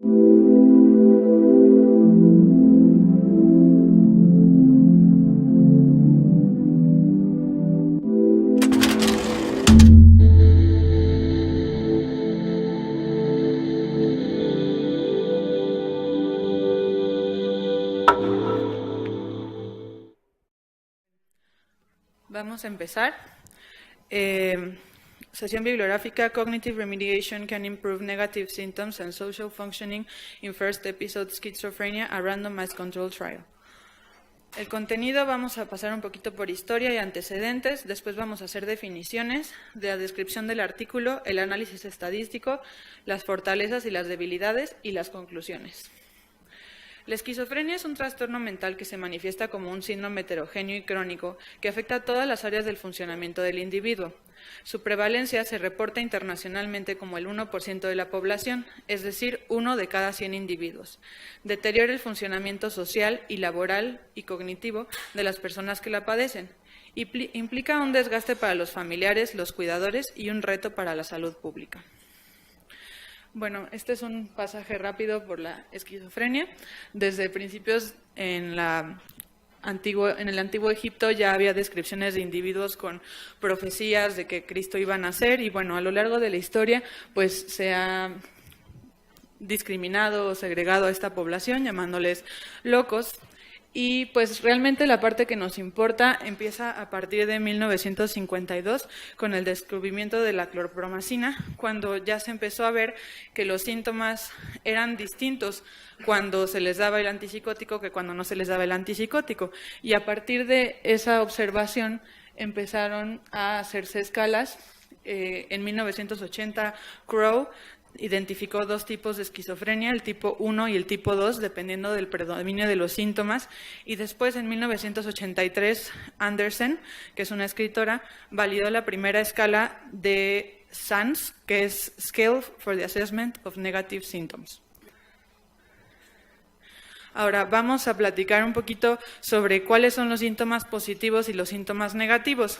Vamos a empezar. Sesión bibliográfica: Cognitive Remediation Can Improve Negative Symptoms and Social Functioning in First Episode Schizophrenia, a Randomized Control Trial. El contenido vamos a pasar un poquito por historia y antecedentes, después vamos a hacer definiciones, de la descripción del artículo, el análisis estadístico, las fortalezas y las debilidades y las conclusiones. La esquizofrenia es un trastorno mental que se manifiesta como un síndrome heterogéneo y crónico que afecta a todas las áreas del funcionamiento del individuo. Su prevalencia se reporta internacionalmente como el 1% de la población, es decir, 1 de cada 100 individuos. Deteriora el funcionamiento social y laboral y cognitivo de las personas que la padecen. Implica un desgaste para los familiares, los cuidadores y un reto para la salud pública. Bueno, este es un pasaje rápido por la esquizofrenia. Desde principios en el antiguo Egipto ya había descripciones de individuos con profecías de que Cristo iba a nacer y bueno, a lo largo de la historia pues se ha discriminado o segregado a esta población llamándoles locos. Y pues realmente la parte que nos importa empieza a partir de 1952 con el descubrimiento de la clorpromacina, cuando ya se empezó a ver que los síntomas eran distintos cuando se les daba el antipsicótico que cuando no se les daba el antipsicótico. Y a partir de esa observación empezaron a hacerse escalas. En 1980, Crowe identificó 2 tipos de esquizofrenia, el tipo 1 y el tipo 2, dependiendo del predominio de los síntomas. Y después, en 1983, Andersen, que es una escritora, validó la primera escala de SANS, que es Scale for the Assessment of Negative Symptoms. Ahora vamos a platicar un poquito sobre cuáles son los síntomas positivos y los síntomas negativos.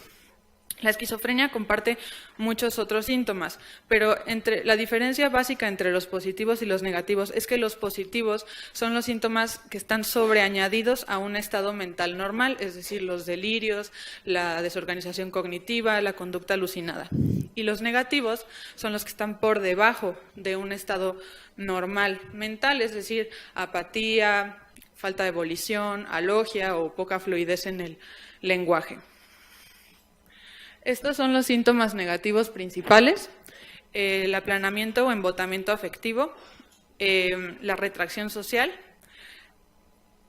La esquizofrenia comparte muchos otros síntomas, pero la diferencia básica entre los positivos y los negativos es que los positivos son los síntomas que están sobreañadidos a un estado mental normal, es decir, los delirios, la desorganización cognitiva, la conducta alucinada. Y los negativos son los que están por debajo de un estado normal mental, es decir, apatía, falta de volición, alogia o poca fluidez en el lenguaje. Estos son los síntomas negativos principales: el aplanamiento o embotamiento afectivo, la retracción social,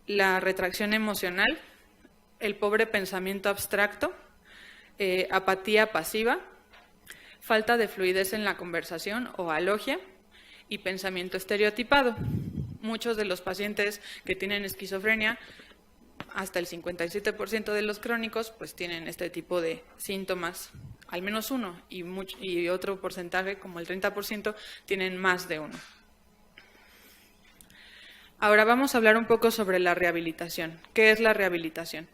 la retracción emocional, el pobre pensamiento abstracto, apatía pasiva, falta de fluidez en la conversación o alogia y pensamiento estereotipado. Muchos de los pacientes que tienen esquizofrenia, hasta el 57% de los crónicos, pues tienen este tipo de síntomas, al menos uno, y otro porcentaje, como el 30%, tienen más de uno. Ahora vamos a hablar un poco sobre la rehabilitación. ¿Qué es la rehabilitación?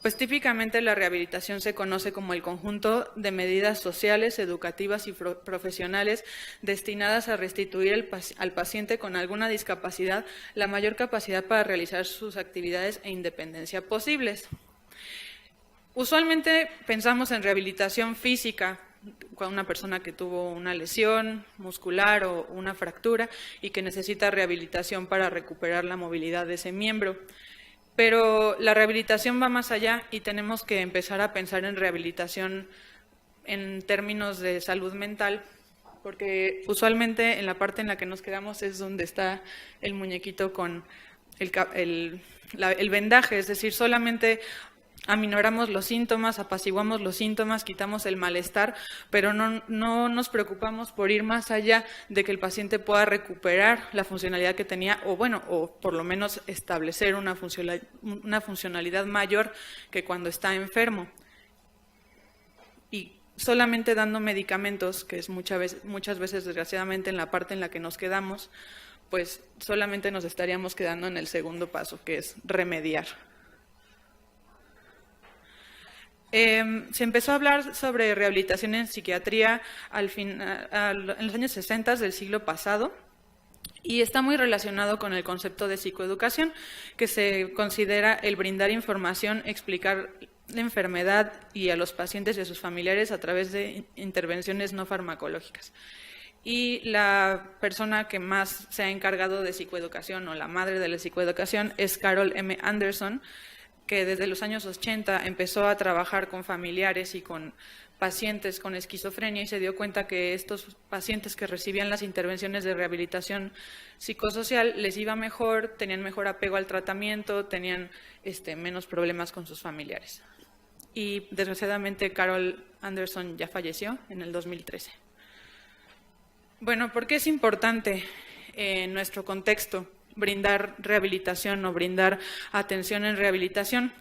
Pues típicamente la rehabilitación se conoce como el conjunto de medidas sociales, educativas y profesionales destinadas a restituir al paciente con alguna discapacidad la mayor capacidad para realizar sus actividades e independencia posibles. Usualmente pensamos en rehabilitación física, con una persona que tuvo una lesión muscular o una fractura y que necesita rehabilitación para recuperar la movilidad de ese miembro. Pero la rehabilitación va más allá y tenemos que empezar a pensar en rehabilitación en términos de salud mental, porque usualmente en la parte en la que nos quedamos es donde está el muñequito con el vendaje, es decir, solamente aminoramos los síntomas, apaciguamos los síntomas, quitamos el malestar, pero no nos preocupamos por ir más allá de que el paciente pueda recuperar la funcionalidad que tenía, o por lo menos establecer una funcionalidad mayor que cuando está enfermo. Y solamente dando medicamentos, que es muchas veces desgraciadamente en la parte en la que nos quedamos, pues solamente nos estaríamos quedando en el segundo paso, que es remediar. Se empezó a hablar sobre rehabilitación en psiquiatría en los años 60 del siglo pasado, Y está muy relacionado con el concepto de psicoeducación, que se considera el brindar información, explicar la enfermedad y a los pacientes y a sus familiares a través de intervenciones no farmacológicas. Y la persona que más se ha encargado de psicoeducación, o la madre de la psicoeducación, es Carol M. Anderson, que desde los años 80 empezó a trabajar con familiares y con pacientes con esquizofrenia y se dio cuenta que estos pacientes que recibían las intervenciones de rehabilitación psicosocial les iba mejor, tenían mejor apego al tratamiento, tenían menos problemas con sus familiares. Y desgraciadamente Carol Anderson ya falleció en el 2013. Bueno, ¿por qué es importante en nuestro contexto brindar rehabilitación o brindar atención en rehabilitación?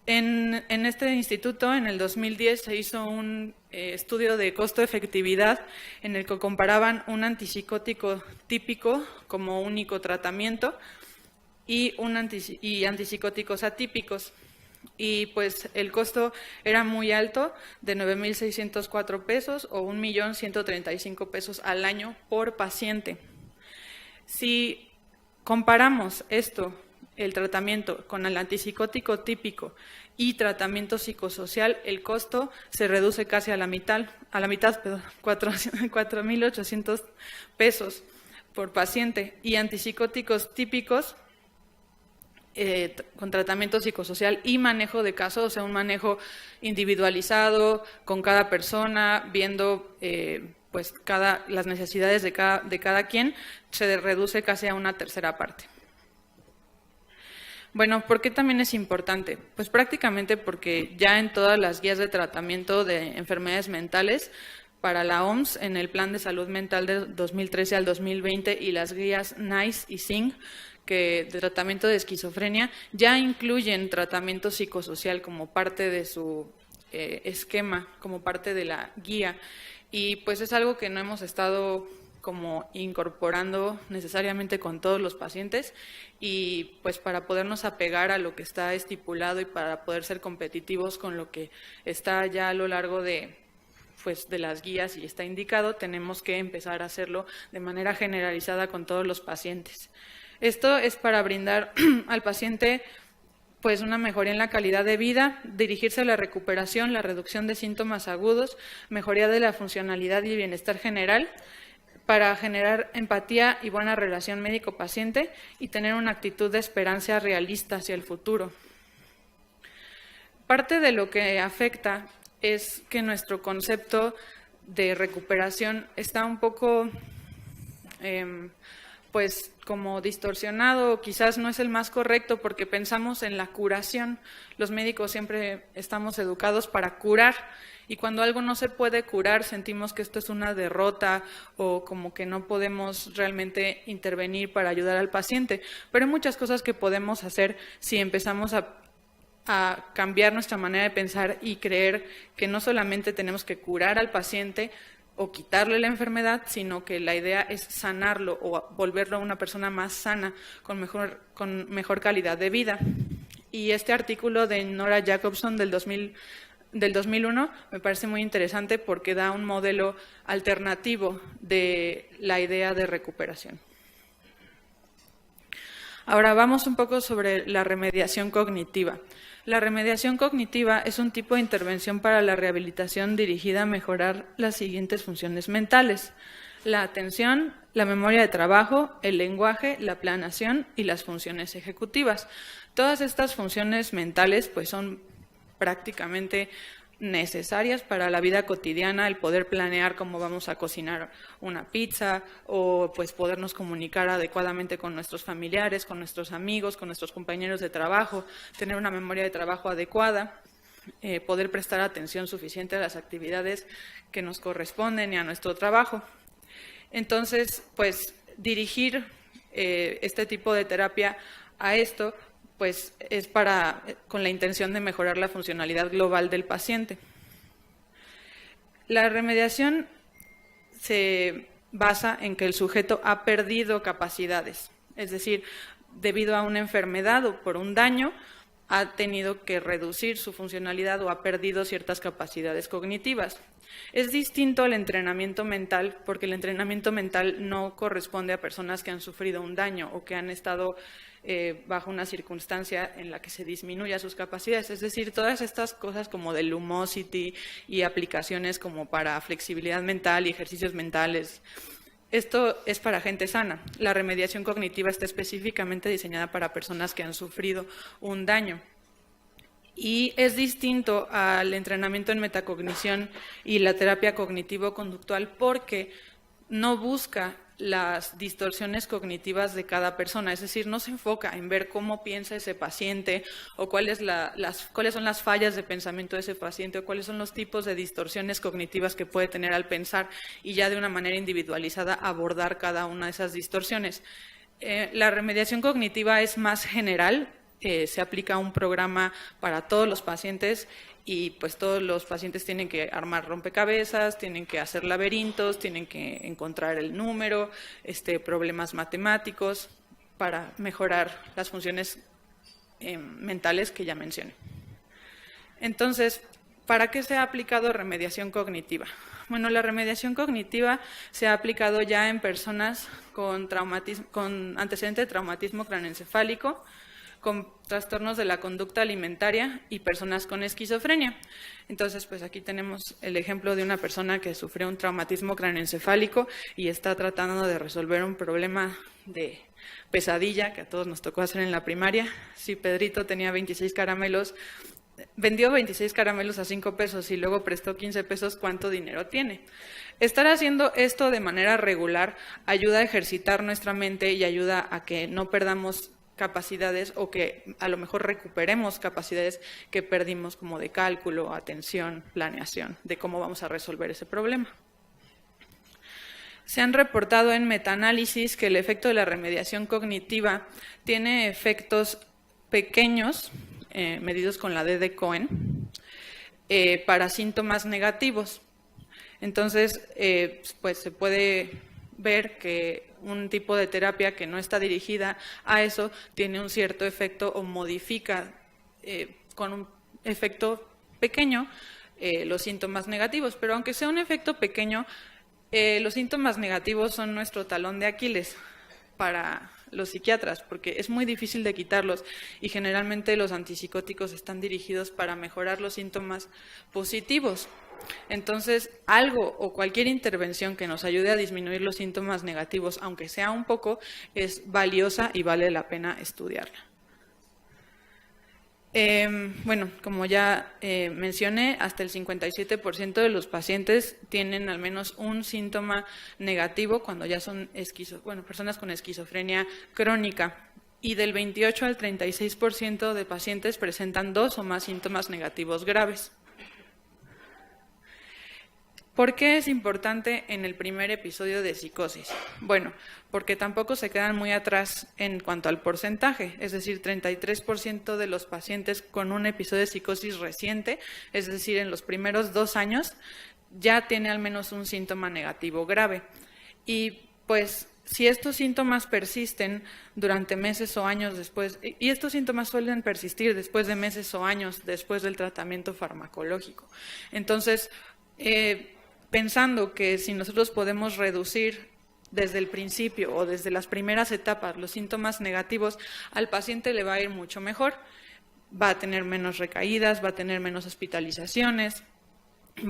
En este instituto, en el 2010, se hizo un estudio de costo-efectividad en el que comparaban un antipsicótico típico como único tratamiento y antipsicóticos atípicos. Y pues el costo era muy alto, de 9,604 pesos o 1,135 pesos al año por paciente. Si comparamos esto, el tratamiento con el antipsicótico típico y tratamiento psicosocial, el costo se reduce casi a la mitad, 4,800 pesos por paciente, y antipsicóticos típicos con tratamiento psicosocial y manejo de caso, o sea, un manejo individualizado con cada persona, viendo pues las necesidades de cada quien, se reduce casi a una tercera parte. Bueno, ¿por qué también es importante? Pues prácticamente porque ya en todas las guías de tratamiento de enfermedades mentales para la OMS, en el Plan de Salud Mental de 2013 al 2020 y las guías NICE y SING, que de tratamiento de esquizofrenia, ya incluyen tratamiento psicosocial como parte de su esquema, como parte de la guía. Y pues es algo que no hemos estado como incorporando necesariamente con todos los pacientes, y pues para podernos apegar a lo que está estipulado y para poder ser competitivos con lo que está ya a lo largo de las guías y está indicado, tenemos que empezar a hacerlo de manera generalizada con todos los pacientes. Esto es para brindar al paciente pues una mejoría en la calidad de vida, dirigirse a la recuperación, la reducción de síntomas agudos, mejoría de la funcionalidad y bienestar general, para generar empatía y buena relación médico-paciente y tener una actitud de esperanza realista hacia el futuro. Parte de lo que afecta es que nuestro concepto de recuperación está un poco pues como distorsionado, o quizás no es el más correcto porque pensamos en la curación. Los médicos siempre estamos educados para curar, y cuando algo no se puede curar sentimos que esto es una derrota o como que no podemos realmente intervenir para ayudar al paciente. Pero hay muchas cosas que podemos hacer si empezamos a cambiar nuestra manera de pensar y creer que no solamente tenemos que curar al paciente o quitarle la enfermedad, sino que la idea es sanarlo o volverlo a una persona más sana, con mejor calidad de vida. Y este artículo de Nora Jacobson del 2001 me parece muy interesante porque da un modelo alternativo de la idea de recuperación. Ahora vamos un poco sobre la remediación cognitiva. La remediación cognitiva es un tipo de intervención para la rehabilitación dirigida a mejorar las siguientes funciones mentales: la atención, la memoria de trabajo, el lenguaje, la planeación y las funciones ejecutivas. Todas estas funciones mentales pues son prácticamente necesarias para la vida cotidiana, el poder planear cómo vamos a cocinar una pizza, o pues podernos comunicar adecuadamente con nuestros familiares, con nuestros amigos, con nuestros compañeros de trabajo, tener una memoria de trabajo adecuada, poder prestar atención suficiente a las actividades que nos corresponden y a nuestro trabajo. Entonces, pues dirigir este tipo de terapia a esto pues es con la intención de mejorar la funcionalidad global del paciente. La remediación se basa en que el sujeto ha perdido capacidades, es decir, debido a una enfermedad o por un daño, ha tenido que reducir su funcionalidad o ha perdido ciertas capacidades cognitivas. Es distinto al entrenamiento mental, porque el entrenamiento mental no corresponde a personas que han sufrido un daño o que han estado bajo una circunstancia en la que se disminuya sus capacidades. Es decir, todas estas cosas como de Lumosity y aplicaciones como para flexibilidad mental y ejercicios mentales, esto es para gente sana. La remediación cognitiva está específicamente diseñada para personas que han sufrido un daño. Y es distinto al entrenamiento en metacognición y la terapia cognitivo-conductual porque no busca las distorsiones cognitivas de cada persona, es decir, no se enfoca en ver cómo piensa ese paciente o cuáles son las fallas de pensamiento de ese paciente o cuáles son los tipos de distorsiones cognitivas que puede tener al pensar y ya de una manera individualizada abordar cada una de esas distorsiones. La remediación cognitiva es más general, se aplica un programa para todos los pacientes y pues todos los pacientes tienen que armar rompecabezas, tienen que hacer laberintos, tienen que encontrar el número, problemas matemáticos para mejorar las funciones mentales que ya mencioné. Entonces, ¿para qué se ha aplicado remediación cognitiva? Bueno, la remediación cognitiva se ha aplicado ya en personas con antecedente de traumatismo craneoencefálico, con trastornos de la conducta alimentaria y personas con esquizofrenia. Entonces, pues aquí tenemos el ejemplo de una persona que sufrió un traumatismo craneoencefálico y está tratando de resolver un problema de pesadilla que a todos nos tocó hacer en la primaria. Si Pedrito tenía 26 caramelos, vendió 26 caramelos a 5 pesos y luego prestó 15 pesos, ¿cuánto dinero tiene? Estar haciendo esto de manera regular ayuda a ejercitar nuestra mente y ayuda a que no perdamos capacidades o que a lo mejor recuperemos capacidades que perdimos como de cálculo, atención, planeación, de cómo vamos a resolver ese problema. Se han reportado en metaanálisis que el efecto de la remediación cognitiva tiene efectos pequeños, medidos con la D de Cohen, para síntomas negativos. Entonces, pues se puede ver que un tipo de terapia que no está dirigida a eso tiene un cierto efecto o modifica con un efecto pequeño los síntomas negativos, pero aunque sea un efecto pequeño, los síntomas negativos son nuestro talón de Aquiles para los psiquiatras, porque es muy difícil de quitarlos y generalmente los antipsicóticos están dirigidos para mejorar los síntomas positivos. Entonces, algo o cualquier intervención que nos ayude a disminuir los síntomas negativos, aunque sea un poco, es valiosa y vale la pena estudiarla. Bueno, como ya mencioné, hasta el 57% de los pacientes tienen al menos un síntoma negativo cuando ya son personas con esquizofrenia crónica. Y del 28 al 36% de pacientes presentan 2 o más síntomas negativos graves. ¿Por qué es importante en el primer episodio de psicosis? Bueno, porque tampoco se quedan muy atrás en cuanto al porcentaje, es decir, 33% de los pacientes con un episodio de psicosis reciente, es decir, en los primeros 2 años, ya tiene al menos un síntoma negativo grave. Y pues, si estos síntomas persisten durante meses o años después, y estos síntomas suelen persistir después de meses o años después del tratamiento farmacológico, entonces, pensando que si nosotros podemos reducir desde el principio o desde las primeras etapas los síntomas negativos, al paciente le va a ir mucho mejor, va a tener menos recaídas, va a tener menos hospitalizaciones,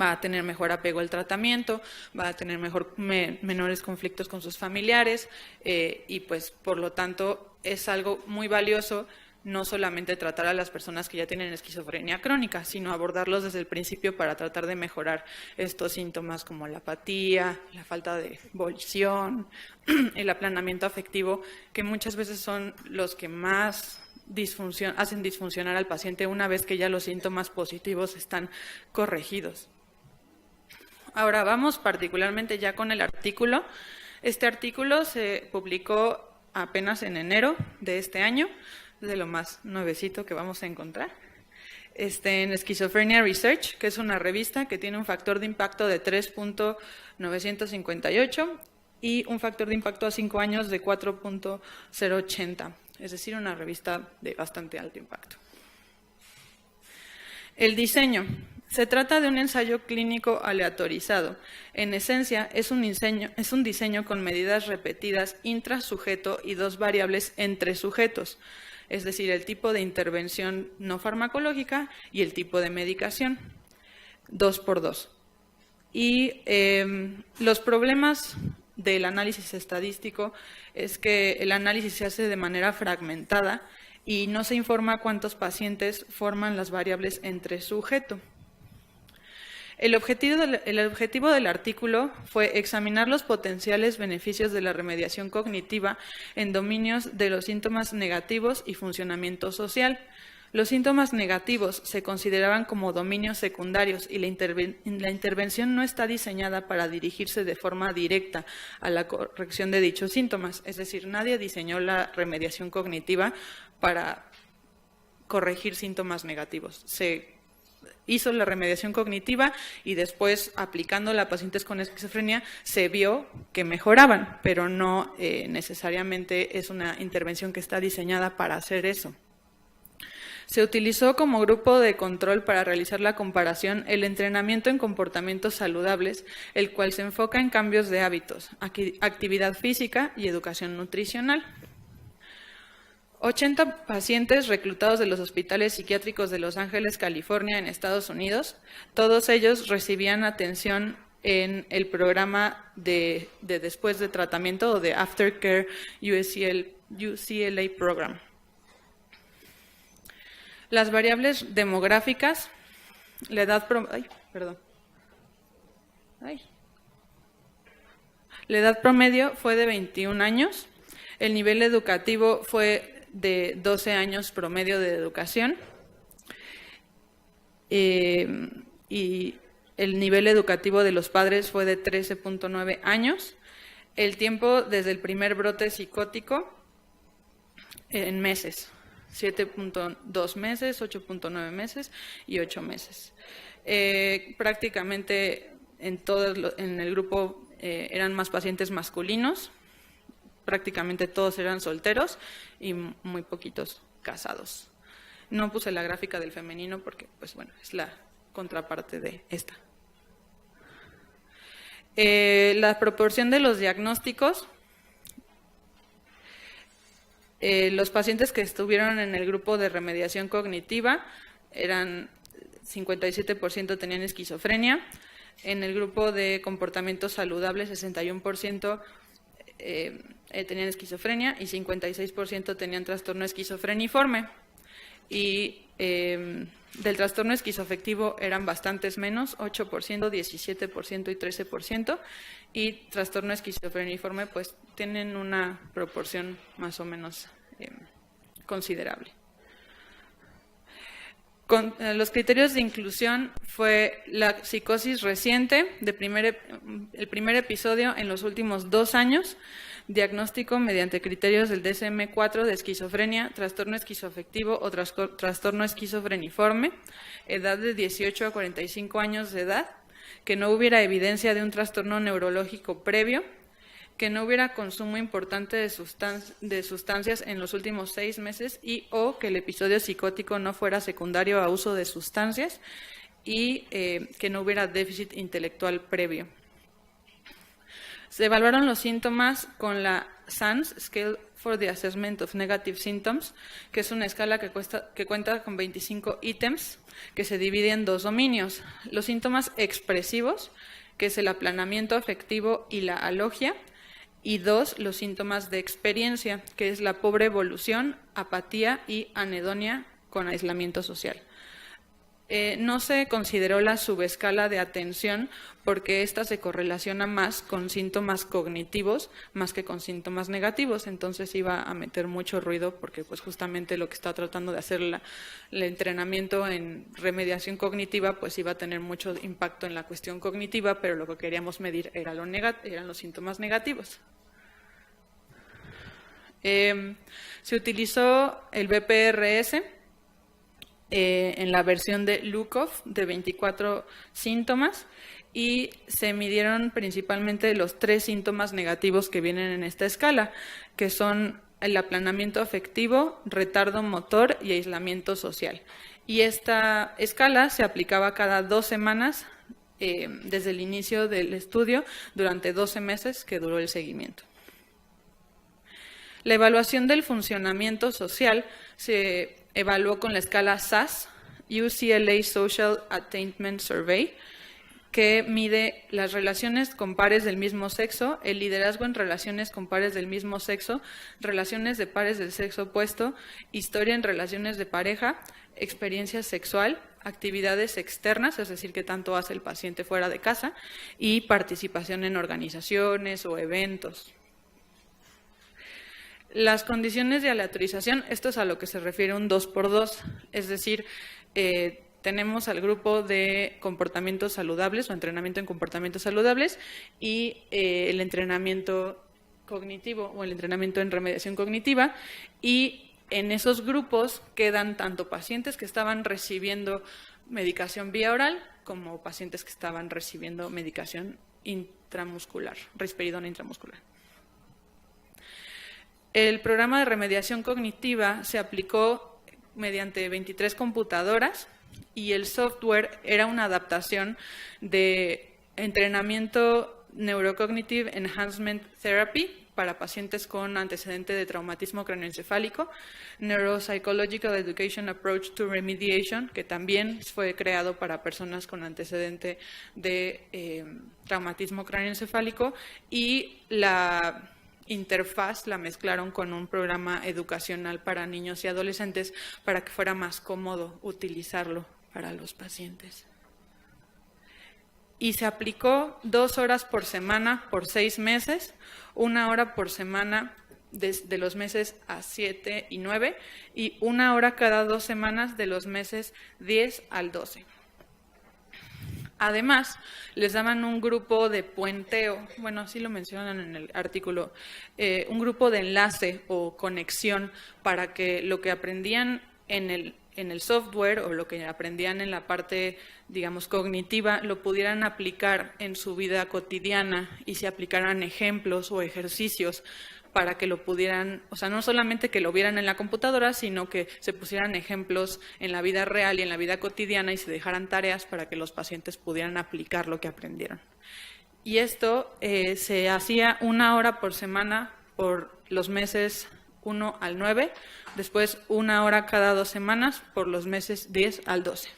va a tener mejor apego al tratamiento, va a tener menores conflictos con sus familiares y pues por lo tanto es algo muy valioso no solamente tratar a las personas que ya tienen esquizofrenia crónica, sino abordarlos desde el principio para tratar de mejorar estos síntomas como la apatía, la falta de volición, el aplanamiento afectivo, que muchas veces son los que más hacen disfuncionar al paciente una vez que ya los síntomas positivos están corregidos. Ahora vamos particularmente ya con el artículo. Este artículo se publicó apenas en enero de este año, de lo más nuevecito que vamos a encontrar, en Schizophrenia Research, que es una revista que tiene un factor de impacto de 3.958 y un factor de impacto a 5 años de 4.080, es decir, una revista de bastante alto impacto. El diseño. Se trata de un ensayo clínico aleatorizado. En esencia, es un diseño con medidas repetidas intrasujeto y 2 variables entre sujetos, es decir, el tipo de intervención no farmacológica y el tipo de medicación, 2 por 2. Y los problemas del análisis estadístico es que el análisis se hace de manera fragmentada y no se informa cuántos pacientes forman las variables entre sujeto. El objetivo del artículo fue examinar los potenciales beneficios de la remediación cognitiva en dominios de los síntomas negativos y funcionamiento social. Los síntomas negativos se consideraban como dominios secundarios y la intervención no está diseñada para dirigirse de forma directa a la corrección de dichos síntomas. Es decir, nadie diseñó la remediación cognitiva para corregir síntomas negativos. Se hizo la remediación cognitiva y después, aplicándola a pacientes con esquizofrenia, se vio que mejoraban, pero no necesariamente es una intervención que está diseñada para hacer eso. Se utilizó como grupo de control para realizar la comparación el entrenamiento en comportamientos saludables, el cual se enfoca en cambios de hábitos, actividad física y educación nutricional. 80 pacientes reclutados de los hospitales psiquiátricos de Los Ángeles, California, en Estados Unidos, todos ellos recibían atención en el programa de después de tratamiento o de Aftercare UCLA Program. Las variables demográficas, la edad La edad promedio fue de 21 años, el nivel educativo fue de 12 años promedio de educación y el nivel educativo de los padres fue de 13.9 años, el tiempo desde el primer brote psicótico en meses. 7.2 meses, 8.9 meses y 8 meses. Prácticamente en el grupo eran más pacientes masculinos, prácticamente todos eran solteros y muy poquitos casados. No puse la gráfica del femenino porque, pues bueno, es la contraparte de esta. La proporción de los diagnósticos. Los pacientes que estuvieron en el grupo de remediación cognitiva eran 57% tenían esquizofrenia, en el grupo de comportamiento saludable 61% tenían esquizofrenia y 56% tenían trastorno esquizofreniforme. Y del trastorno esquizoafectivo eran bastantes menos, 8%, 17% y 13%, y trastorno esquizofreniforme pues tienen una proporción más o menos considerable. Los criterios de inclusión fue la psicosis reciente, el primer episodio en los últimos 2 años, diagnóstico mediante criterios del DSM-4 de esquizofrenia, trastorno esquizoafectivo o trastorno esquizofreniforme, edad de 18 a 45 años de edad, que no hubiera evidencia de un trastorno neurológico previo, que no hubiera consumo importante de sustancias en los últimos 6 meses o que el episodio psicótico no fuera secundario a uso de sustancias y que no hubiera déficit intelectual previo. Se evaluaron los síntomas con la SANS, Scale for the Assessment of Negative Symptoms, que es una escala que cuenta con 25 ítems que se divide en 2 dominios. Los síntomas expresivos, que es el aplanamiento afectivo y la alogia, y 2, los síntomas de experiencia, que es la pobre evolución, apatía y anedonia con aislamiento social. No se consideró la subescala de atención porque esta se correlaciona más con síntomas cognitivos más que con síntomas negativos, entonces iba a meter mucho ruido porque pues justamente lo que está tratando de hacer el entrenamiento en remediación cognitiva pues iba a tener mucho impacto en la cuestión cognitiva, pero lo que queríamos medir eran los síntomas negativos. Se utilizó el BPRS en la versión de Lukov de 24 síntomas y se midieron principalmente los 3 síntomas negativos que vienen en esta escala, que son el aplanamiento afectivo, retardo motor y aislamiento social. Y esta escala se aplicaba cada 2 semanas desde el inicio del estudio durante 12 meses que duró el seguimiento. La evaluación del funcionamiento social se evaluó con la escala SAS, UCLA Social Attainment Survey, que mide las relaciones con pares del mismo sexo, el liderazgo en relaciones con pares del mismo sexo, relaciones de pares del sexo opuesto, historia en relaciones de pareja, experiencia sexual, actividades externas, es decir, qué tanto hace el paciente fuera de casa, y participación en organizaciones o eventos. Las condiciones de aleatorización, esto es a lo que se refiere un 2x2, es decir, tenemos al grupo de comportamientos saludables o entrenamiento en comportamientos saludables y el entrenamiento cognitivo o el entrenamiento en remediación cognitiva, y en esos grupos quedan tanto pacientes que estaban recibiendo medicación vía oral como pacientes que estaban recibiendo medicación intramuscular, risperidona intramuscular. El programa de remediación cognitiva se aplicó mediante 23 computadoras y el software era una adaptación de entrenamiento Neurocognitive Enhancement Therapy para pacientes con antecedente de traumatismo craneoencefálico, Neuropsychological Education Approach to Remediation, que también fue creado para personas con antecedente de traumatismo craneoencefálico, y la interfaz la mezclaron con un programa educacional para niños y adolescentes para que fuera más cómodo utilizarlo para los pacientes. Y se aplicó 2 horas por semana por 6 meses, 1 hora por semana de los meses a 7 y 9 y 1 hora cada 2 semanas de los meses 10 al 12. Además, les daban un grupo de puenteo, bueno, así lo mencionan en el artículo, un grupo de enlace o conexión para que lo que aprendían en el software o lo que aprendían en la parte, digamos, cognitiva, lo pudieran aplicar en su vida cotidiana y se aplicaran ejemplos o ejercicios para que lo pudieran, o sea, no solamente que lo vieran en la computadora, sino que se pusieran ejemplos en la vida real y en la vida cotidiana y se dejaran tareas para que los pacientes pudieran aplicar lo que aprendieron. Y esto se hacía 1 hora por semana por los meses 1 al 9, después 1 hora cada 2 semanas por los meses 10 al 12.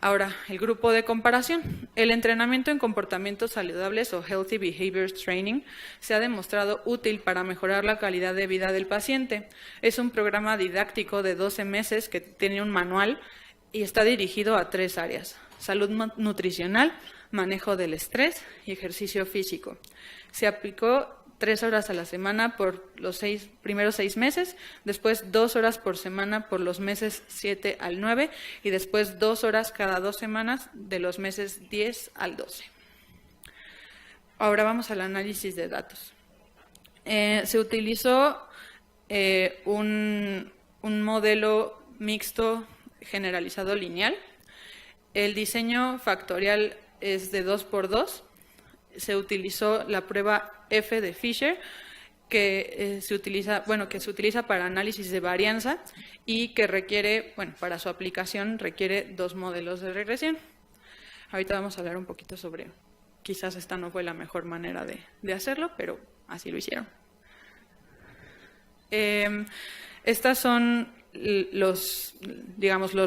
Ahora, el grupo de comparación. El entrenamiento en comportamientos saludables o Healthy Behaviors Training se ha demostrado útil para mejorar la calidad de vida del paciente. Es un programa didáctico de 12 meses que tiene un manual y está dirigido a 3 áreas: salud nutricional, manejo del estrés y ejercicio físico. Se aplicó 3 horas a la semana por los primeros 6 meses, después 2 horas por semana por los meses 7 al 9 y después 2 horas cada 2 semanas de los meses 10 al 12. Ahora vamos al análisis de datos. Se utilizó un modelo mixto generalizado lineal. El diseño factorial es de 2x2. Se utilizó la prueba F de Fisher, que se utiliza para análisis de varianza y que requiere, para su aplicación requiere 2 modelos de regresión. Ahorita vamos a hablar un poquito sobre, quizás esta no fue la mejor manera de hacerlo, pero así lo hicieron. Estas son los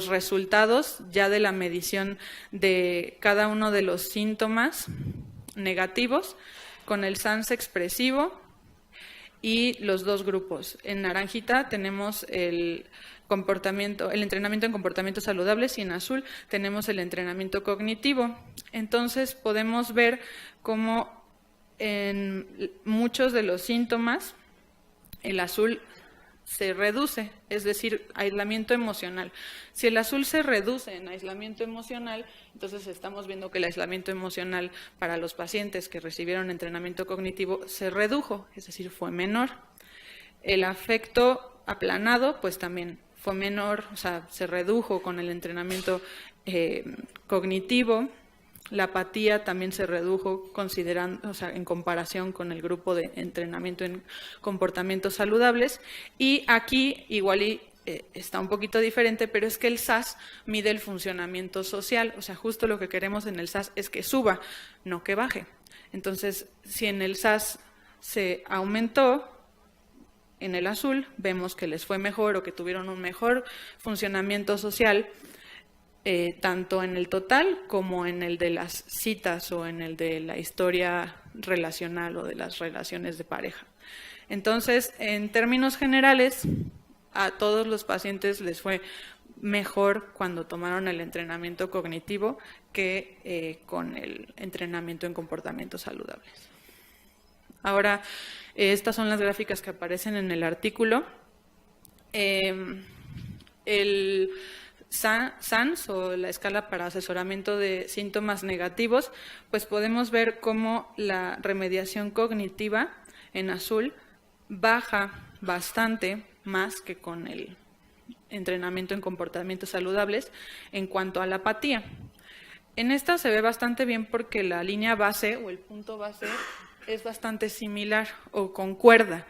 resultados ya de la medición de cada uno de los síntomas negativos con el SANS expresivo y los 2 grupos. En naranjita tenemos el entrenamiento en comportamientos saludables y en azul tenemos el entrenamiento cognitivo. Entonces podemos ver cómo en muchos de los síntomas el azul se reduce, es decir, aislamiento emocional. Si el azul se reduce en aislamiento emocional, entonces estamos viendo que el aislamiento emocional para los pacientes que recibieron entrenamiento cognitivo se redujo, es decir, fue menor. El afecto aplanado, pues también fue menor, o sea, se redujo con el entrenamiento cognitivo. La apatía también se redujo considerando, o sea, en comparación con el grupo de entrenamiento en comportamientos saludables. Y aquí igual está un poquito diferente, pero es que el SAS mide el funcionamiento social. O sea, justo lo que queremos en el SAS es que suba, no que baje. Entonces, si en el SAS se aumentó, en el azul vemos que les fue mejor o que tuvieron un mejor funcionamiento social, tanto en el total como en el de las citas o en el de la historia relacional o de las relaciones de pareja. Entonces, en términos generales, a todos los pacientes les fue mejor cuando tomaron el entrenamiento cognitivo que con el entrenamiento en comportamientos saludables. Ahora, estas son las gráficas que aparecen en el artículo. El SANS, o la escala para asesoramiento de síntomas negativos, pues podemos ver cómo la remediación cognitiva en azul baja bastante más que con el entrenamiento en comportamientos saludables en cuanto a la apatía. En esta se ve bastante bien porque la línea base o el punto base es bastante similar o concuerda.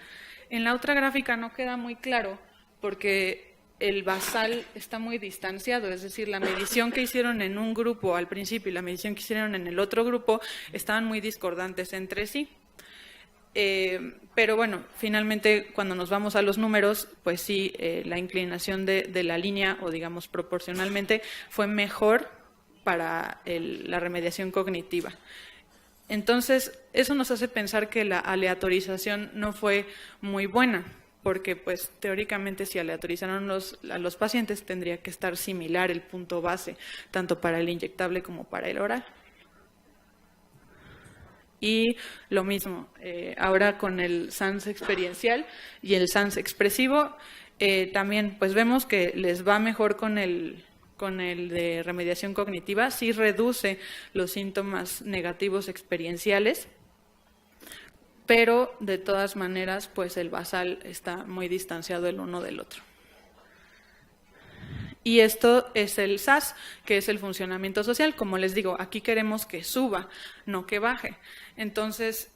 En la otra gráfica no queda muy claro porque el basal está muy distanciado, es decir, la medición que hicieron en un grupo al principio y la medición que hicieron en el otro grupo estaban muy discordantes entre sí. Pero bueno, finalmente cuando nos vamos a los números, pues sí, la inclinación de la línea, o digamos proporcionalmente, fue mejor para la remediación cognitiva. Entonces, eso nos hace pensar que la aleatorización no fue muy buena, porque pues teóricamente si aleatorizaron a los pacientes tendría que estar similar el punto base, tanto para el inyectable como para el oral. Y lo mismo, ahora con el SANS experiencial y el SANS expresivo, también pues vemos que les va mejor con el de remediación cognitiva, sí reduce los síntomas negativos experienciales, pero de todas maneras pues el basal está muy distanciado el uno del otro. Y esto es el SAS, que es el funcionamiento social. Como les digo, aquí queremos que suba, no que baje. Entonces,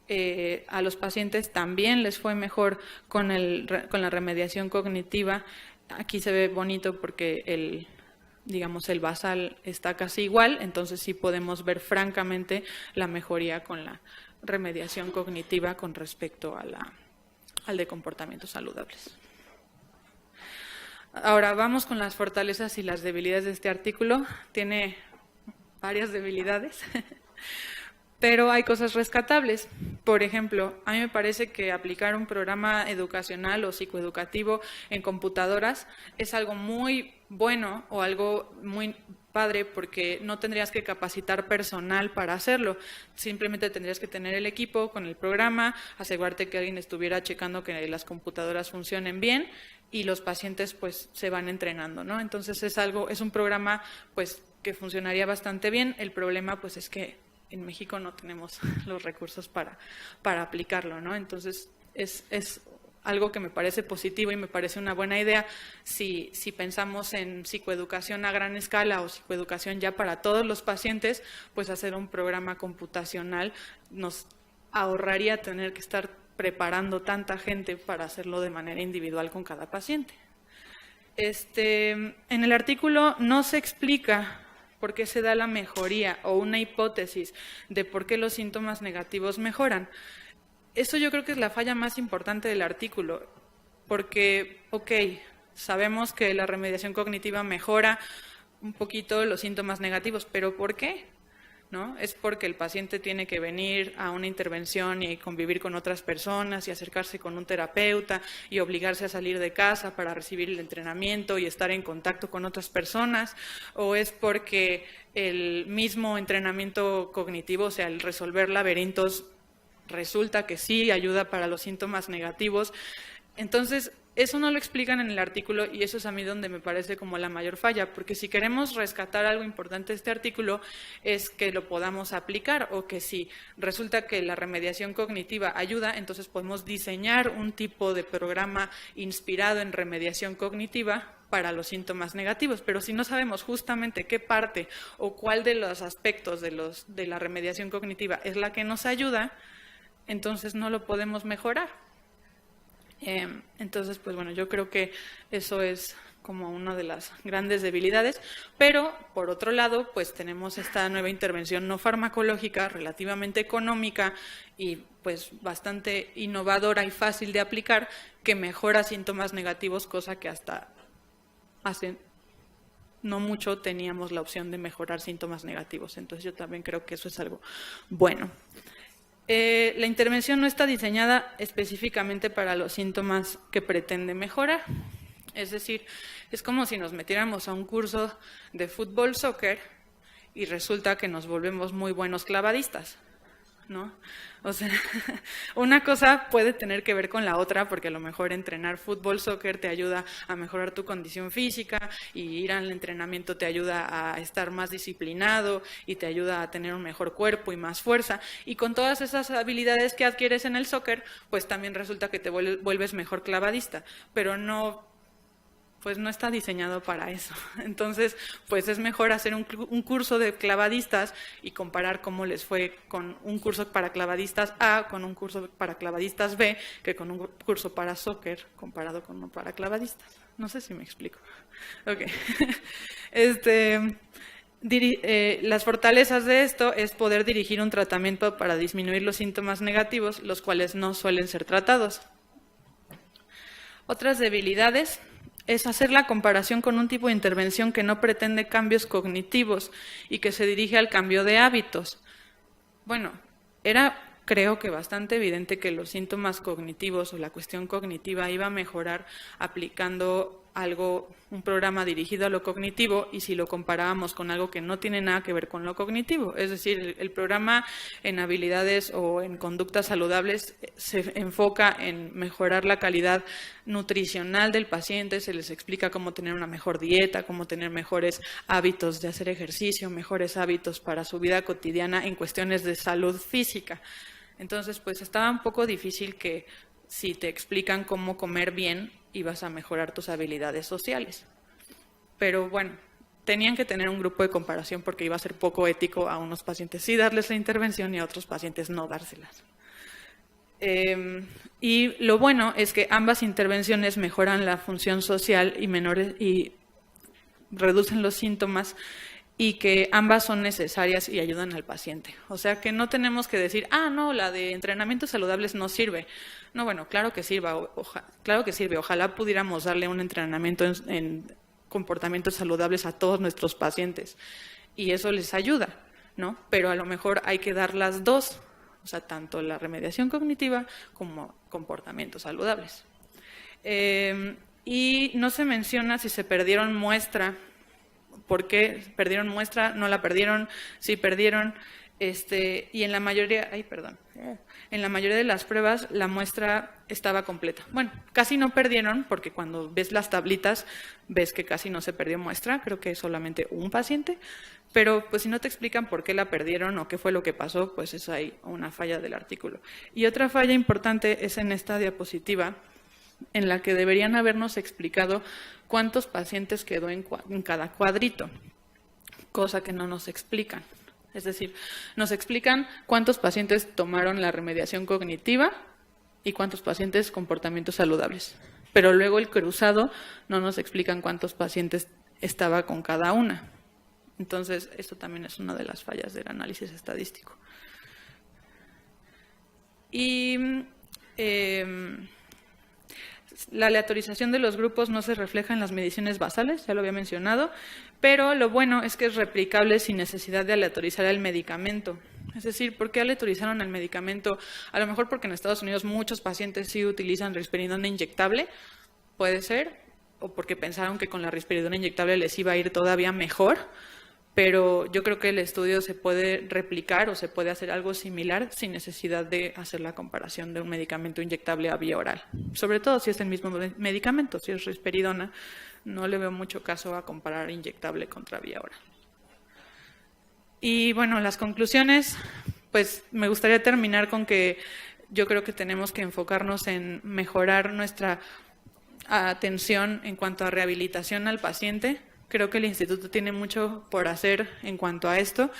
a los pacientes también les fue mejor con la remediación cognitiva. Aquí se ve bonito porque el basal está casi igual, entonces sí podemos ver francamente la mejoría con la remediación cognitiva con respecto al de comportamientos saludables. Ahora vamos con las fortalezas y las debilidades de este artículo. Tiene varias debilidades, pero hay cosas rescatables. Por ejemplo, a mí me parece que aplicar un programa educacional o psicoeducativo en computadoras es algo muy bueno o algo muy padre porque no tendrías que capacitar personal para hacerlo. Simplemente tendrías que tener el equipo con el programa, asegurarte que alguien estuviera checando que las computadoras funcionen bien y los pacientes pues se van entrenando, ¿no? Entonces es un programa pues que funcionaría bastante bien. El problema pues es que en México no tenemos los recursos para aplicarlo, ¿no? Entonces es algo que me parece positivo y me parece una buena idea si pensamos en psicoeducación a gran escala o psicoeducación ya para todos los pacientes, pues hacer un programa computacional nos ahorraría tener que estar preparando tanta gente para hacerlo de manera individual con cada paciente. En el artículo no se explica por qué se da la mejoría o una hipótesis de por qué los síntomas negativos mejoran. Eso yo creo que es la falla más importante del artículo, porque, sabemos que la remediación cognitiva mejora un poquito los síntomas negativos, pero ¿por qué? ¿No? Es porque el paciente tiene que venir a una intervención y convivir con otras personas y acercarse con un terapeuta y obligarse a salir de casa para recibir el entrenamiento y estar en contacto con otras personas, o es porque el mismo entrenamiento cognitivo, o sea, el resolver laberintos, resulta que sí ayuda para los síntomas negativos. Entonces, eso no lo explican en el artículo y eso es a mí donde me parece como la mayor falla, porque si queremos rescatar algo importante de este artículo es que lo podamos aplicar, o que si resulta que la remediación cognitiva ayuda, entonces podemos diseñar un tipo de programa inspirado en remediación cognitiva para los síntomas negativos, pero si no sabemos justamente qué parte o cuál de los aspectos de la remediación cognitiva es la que nos ayuda, entonces no lo podemos mejorar. Entonces, pues bueno, yo creo que eso es como una de las grandes debilidades, pero por otro lado, pues tenemos esta nueva intervención no farmacológica, relativamente económica y pues bastante innovadora y fácil de aplicar, que mejora síntomas negativos, cosa que hasta hace no mucho teníamos la opción de mejorar síntomas negativos. Entonces yo también creo que eso es algo bueno. La intervención no está diseñada específicamente para los síntomas que pretende mejorar. Es decir, es como si nos metiéramos a un curso de fútbol, soccer, y resulta que nos volvemos muy buenos clavadistas, ¿no? O sea, una cosa puede tener que ver con la otra, porque a lo mejor entrenar fútbol, soccer te ayuda a mejorar tu condición física, y ir al entrenamiento te ayuda a estar más disciplinado y te ayuda a tener un mejor cuerpo y más fuerza. Y con todas esas habilidades que adquieres en el soccer, pues también resulta que te vuelves mejor clavadista, pero no está diseñado para eso. Entonces, pues es mejor hacer un curso de clavadistas y comparar cómo les fue con un curso para clavadistas A con un curso para clavadistas B que con un curso para soccer comparado con uno para clavadistas. No sé si me explico. Ok. Las fortalezas de esto es poder dirigir un tratamiento para disminuir los síntomas negativos, los cuales no suelen ser tratados. Otras debilidades es hacer la comparación con un tipo de intervención que no pretende cambios cognitivos y que se dirige al cambio de hábitos. Bueno, creo que bastante evidente que los síntomas cognitivos o la cuestión cognitiva iba a mejorar aplicando un programa dirigido a lo cognitivo, y si lo comparábamos con algo que no tiene nada que ver con lo cognitivo. Es decir, el programa en habilidades o en conductas saludables se enfoca en mejorar la calidad nutricional del paciente, se les explica cómo tener una mejor dieta, cómo tener mejores hábitos de hacer ejercicio, mejores hábitos para su vida cotidiana en cuestiones de salud física. Entonces, pues estaba un poco difícil que si te explican cómo comer bien, ibas a mejorar tus habilidades sociales. Pero bueno, tenían que tener un grupo de comparación porque iba a ser poco ético a unos pacientes sí darles la intervención y a otros pacientes no dárselas. Y lo bueno es que ambas intervenciones mejoran la función social y reducen los síntomas, y que ambas son necesarias y ayudan al paciente. O sea que no tenemos que decir, no, la de entrenamientos saludables no sirve. No, bueno, claro que sirve. Ojalá pudiéramos darle un entrenamiento en comportamientos saludables a todos nuestros pacientes y eso les ayuda, ¿no? Pero a lo mejor hay que dar las dos, o sea, tanto la remediación cognitiva como comportamientos saludables. Y no se menciona si se perdieron muestra. ¿Por qué perdieron muestra? ¿No la perdieron? Sí perdieron. Y en la mayoría de las pruebas la muestra estaba completa. Bueno, casi no perdieron, porque cuando ves las tablitas ves que casi no se perdió muestra, creo que solamente un paciente, pero pues si no te explican por qué la perdieron o qué fue lo que pasó, pues es ahí una falla del artículo. Y otra falla importante es en esta diapositiva, en la que deberían habernos explicado cuántos pacientes quedó en cada cuadrito, cosa que no nos explican. Es decir, nos explican cuántos pacientes tomaron la remediación cognitiva y cuántos pacientes comportamientos saludables. Pero luego el cruzado no nos explican cuántos pacientes estaba con cada una. Entonces, esto también es una de las fallas del análisis estadístico. Y la aleatorización de los grupos no se refleja en las mediciones basales, ya lo había mencionado, pero lo bueno es que es replicable sin necesidad de aleatorizar el medicamento. Es decir, ¿por qué aleatorizaron el medicamento? A lo mejor porque en Estados Unidos muchos pacientes sí utilizan risperidona inyectable, puede ser, o porque pensaron que con la risperidona inyectable les iba a ir todavía mejor, pero yo creo que el estudio se puede replicar o se puede hacer algo similar sin necesidad de hacer la comparación de un medicamento inyectable a vía oral. Sobre todo si es el mismo medicamento, si es risperidona, no le veo mucho caso a comparar inyectable contra vía oral. Y bueno, las conclusiones, pues me gustaría terminar con que yo creo que tenemos que enfocarnos en mejorar nuestra atención en cuanto a rehabilitación al paciente. Creo que el instituto tiene mucho por hacer en cuanto a esto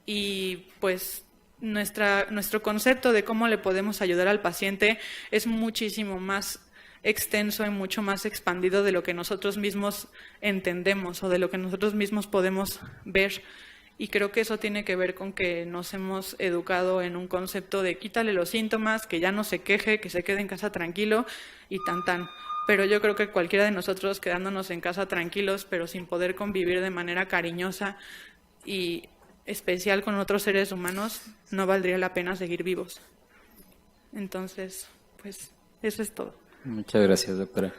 y pues nuestro concepto de cómo le podemos ayudar al paciente es muchísimo más extenso y mucho más expandido de lo que nosotros mismos entendemos o de lo que nosotros mismos podemos ver. Y creo que eso tiene que ver con que nos hemos educado en un concepto de quítale los síntomas, que ya no se queje, que se quede en casa tranquilo y tan. Pero yo creo que cualquiera de nosotros quedándonos en casa tranquilos, pero sin poder convivir de manera cariñosa y especial con otros seres humanos, no valdría la pena seguir vivos. Entonces, pues eso es todo. Muchas gracias, doctora.